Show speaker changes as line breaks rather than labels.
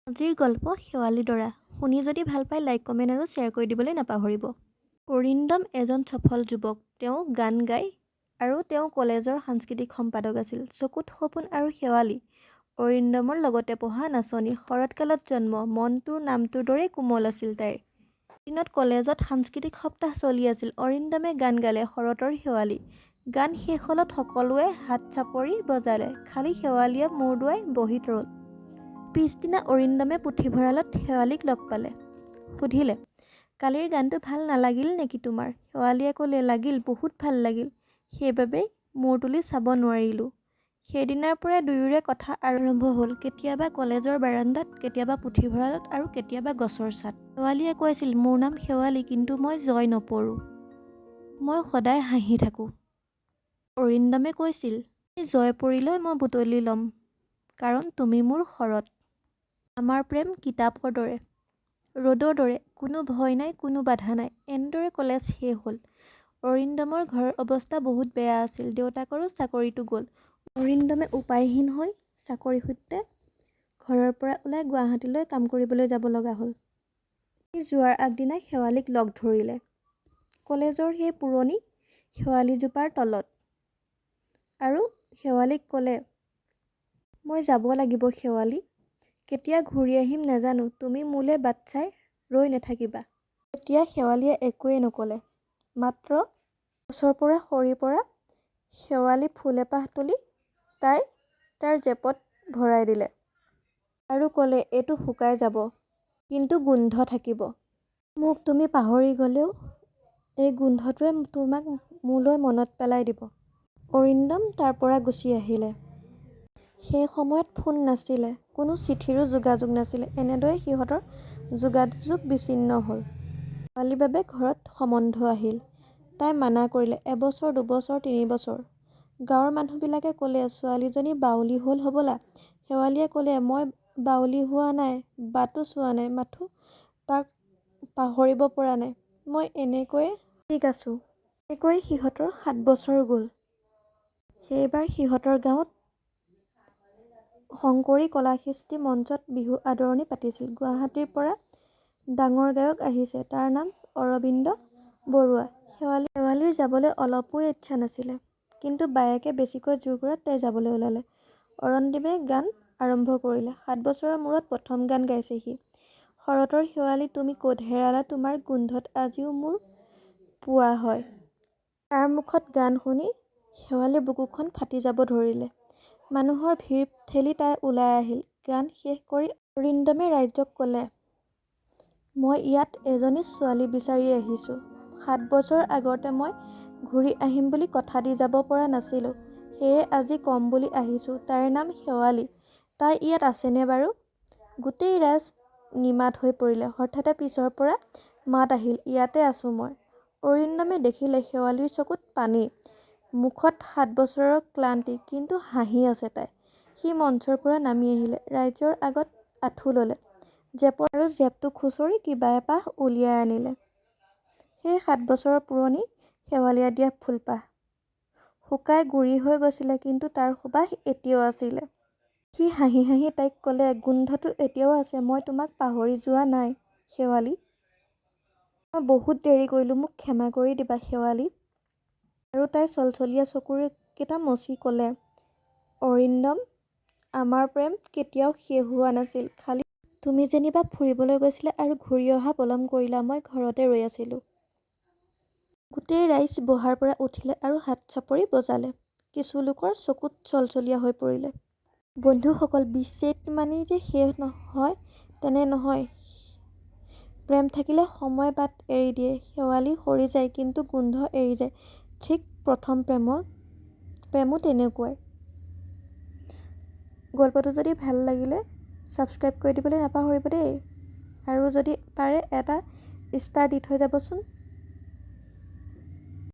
আজিৰ গল্প শেৱালি দৰা। শুনি যদি ভাল পায় লাইক কমেণ্ট আৰু শ্বেয়াৰ কৰি দিবলৈ নাপাহৰিব। অৰিন্দম এজন সফল যুৱক। তেওঁ গান গায় আৰু তেওঁ কলেজৰ সাংস্কৃতিক সম্পাদক আছিল। চকুত সপোন আৰু শেৱালি অৰিন্দমৰ লগতে পঢ়া নাচনী। শৰৎকালত জন্ম। মনটোৰ নামটোৰ দৰেই কোমল আছিল তাইৰ। দিনত কলেজত সাংস্কৃতিক সপ্তাহ চলি আছিল। অৰিন্দমে গান গালে শৰতৰ শেৱালি। গান শেষ হ'লত সকলোৱে হাত চাপৰি বজালে। খালি শেৱালিয়ে মূৰ দোৱাই বহীত ৰ'ল। পিছদিনা অৰিন্দমে পুথিভঁৰালত শেৱালিক লগ পালে। সুধিলে, কালিৰ গানটো ভাল নালাগিল নেকি তোমাৰ? শেৱালিয়ে ক'লে, লাগিল, বহুত ভাল লাগিল। সেইবাবেই মূৰ তুলি চাব নোৱাৰিলোঁ। সেইদিনাৰ পৰাই দুয়োৰে কথা আৰম্ভ হ'ল। কেতিয়াবা কলেজৰ বাৰান্দাত, কেতিয়াবা পুথিভঁৰালত আৰু কেতিয়াবা গছৰ ছাঁত। শেৱালিয়ে কৈছিল, মোৰ নাম শেৱালি, কিন্তু মই জয় নপৰোঁ। মই সদায় হাঁহি থাকোঁ। অৰিন্দমে কৈছিল, তুমি জয় পৰিলেও মই বুটলি ল'ম, কাৰণ তুমি মোৰ শৰৎ। আমাৰ প্ৰেম কিতাপৰ দৰে, ৰ'দৰ দৰে, কোনো ভয় নাই, কোনো বাধা নাই। এনেদৰে কলেজ শেষ হ'ল। অৰিন্দমৰ ঘৰৰ অৱস্থা বহুত বেয়া আছিল। দেউতাকৰো চাকৰিটো গ'ল। অৰিন্দমে উপায়হীন হৈ চাকৰি সূত্ৰে ঘৰৰ পৰা ওলাই গুৱাহাটীলৈ কাম কৰিবলৈ যাব লগা হ'ল। সি যোৱাৰ আগদিনাই শেৱালিক লগ ধৰিলে। কলেজৰ সেই পুৰণি শেৱালিজোপাৰ তলত। আৰু শেৱালিক ক'লে, মই যাব লাগিব শেৱালি। কেতিয়া ঘূৰি আহিম নাজানো। তুমি মোলৈ বাট চাই ৰৈ নাথাকিবা। তেতিয়া শেৱালিয়ে একোৱেই নক'লে। মাত্ৰ গছৰ পৰা সৰি পৰা শেৱালি ফুল এপাহ তুলি তাইৰ জেপত ভৰাই দিলে আৰু ক'লে, এইটো শুকাই যাব, কিন্তু গোন্ধ থাকিব। মোক তুমি পাহৰি গ'লেও এই গোন্ধটোৱে তোমাক মোলৈ মনত পেলাই দিব। অৰিন্দম তাৰ পৰা গুচি আহিলে। সেই সময়ত ফোন নাছিলে, কোনো চিঠিৰো যোগাযোগ নাছিলে। এনেদৰে সিহঁতৰ যোগাযোগ বিচ্ছিন্ন হ'ল। শেৱালিৰ বাবে ঘৰত সম্বন্ধ আহিল। তাই মানা কৰিলে। এবছৰ, দুবছৰ, ৩ বছৰ। গাঁৱৰ মানুহবিলাকে ক'লে, ছোৱালীজনী বাউলী হ'ল হ'বলা। শেৱালিয়ে ক'লে, মই বাউলী হোৱা নাই, বাটো চোৱা নাই, মাথো তাক পাহৰিব পৰা নাই। মই এনেকৈয়ে ঠিক আছোঁ। এনেকৈয়ে সিহঁতৰ ৭ বছৰ গ'ল। সেইবাৰ সিহঁতৰ গাঁৱত শংকৰী কলাকৃষ্টি মঞ্চত বিহু আদৰণি পাতিছিল। গুৱাহাটীৰ পৰা ডাঙৰ গায়ক আহিছে। তাৰ নাম অৰবিন্দ বৰুৱা। শেৱালিৰ যাবলৈ অলপো ইচ্ছা নাছিলে। কিন্তু বায়েকে বেছিকৈ জোৰ কৰাত তাই যাবলৈ ওলালে। অৰিন্দমে গান আৰম্ভ কৰিলে। ৭ বছৰৰ মূৰত প্ৰথম গান গাইছে সি। শৰতৰ শেৱালি তুমি ক'ত হেৰালা, তোমাৰ গোন্ধত আজিও মোৰ পোৱা হয়। তাৰ মুখত গান শুনি শেৱালিৰ বুকুখন ফাটি যাব ধৰিলে। মানুহৰ ভিৰ ঠেলি তাই ওলাই আহিল। গান শেষ কৰি অৰিন্দমে ৰাইজক ক'লে, মই ইয়াত এজনী ছোৱালী বিচাৰি আহিছোঁ। ৭ বছৰ আগতে মই ঘূৰি আহিম বুলি কথা দি যাব পৰা নাছিলোঁ। সেয়ে আজি কম বুলি আহিছোঁ। তাইৰ নাম শেৱালি। তাই ইয়াত আছেনে বাৰু? গোটেই ৰাইজ নিমাত হৈ পৰিলে। হঠাতে পিছৰ পৰা মাত আহিল, ইয়াতে আছোঁ মই। অৰিন্দমে দেখিলে শেৱালিৰ চকুত পানী, মুখত ৭ বছৰৰ ক্লান্তি, কিন্তু হাঁহি আছে তাই। সি মঞ্চৰ পৰা নামি আহিলে। ৰাইজৰ আগত আঁঠু ল'লে। জেপটো খুচৰি কিবা এপাহ উলিয়াই আনিলে। সেই ৭ বছৰৰ পুৰণি শেৱালিয়ে দিয়া ফুলপাহ। শুকাই গুৰি হৈ গৈছিলে, কিন্তু তাৰ সুবাস এতিয়াও আছিলে। সি হাঁহি হাঁহি তাইক ক'লে, গোন্ধটো এতিয়াও আছে। মই তোমাক পাহৰি যোৱা নাই শেৱালি। মই বহুত দেৰি কৰিলোঁ, মোক ক্ষমা কৰি দিবা শেৱালি। আৰু তাই চলচলীয়া চকুৰ কেইটা মচি ক'লে, অৰিন্দম, আমাৰ প্ৰেম কেতিয়াও শেষ হোৱা নাছিল। খালি তুমি যেনিবা ফুৰিবলৈ গৈছিলা আৰু ঘূৰি অহা পলম কৰিলা। মই ঘৰতে ৰৈ আছিলোঁ। গোটেই ৰাইজ বহাৰ পৰা উঠিলে আৰু হাত চাপৰি বজালে। কিছু লোকৰ চকুত চলচলীয়া হৈ পৰিলে। বন্ধুসকল, বিচ্ছেদ মানেই যে শেষ নহয় তেনে নহয়। প্ৰেম থাকিলে সময় বাট এৰি দিয়ে। শেৱালি সৰি যায়, কিন্তু গোন্ধ এৰি যায়। ঠিক প্ৰথম প্ৰেমো তেনেকুৱাই। গল্পটো যদি ভাল লাগিলে ছাবস্ক্ৰাইব কৰি দিবলৈ নাপাহৰিব দেই। আৰু যদি পাৰে এটা ষ্টাৰ দি থৈ যাবচোন।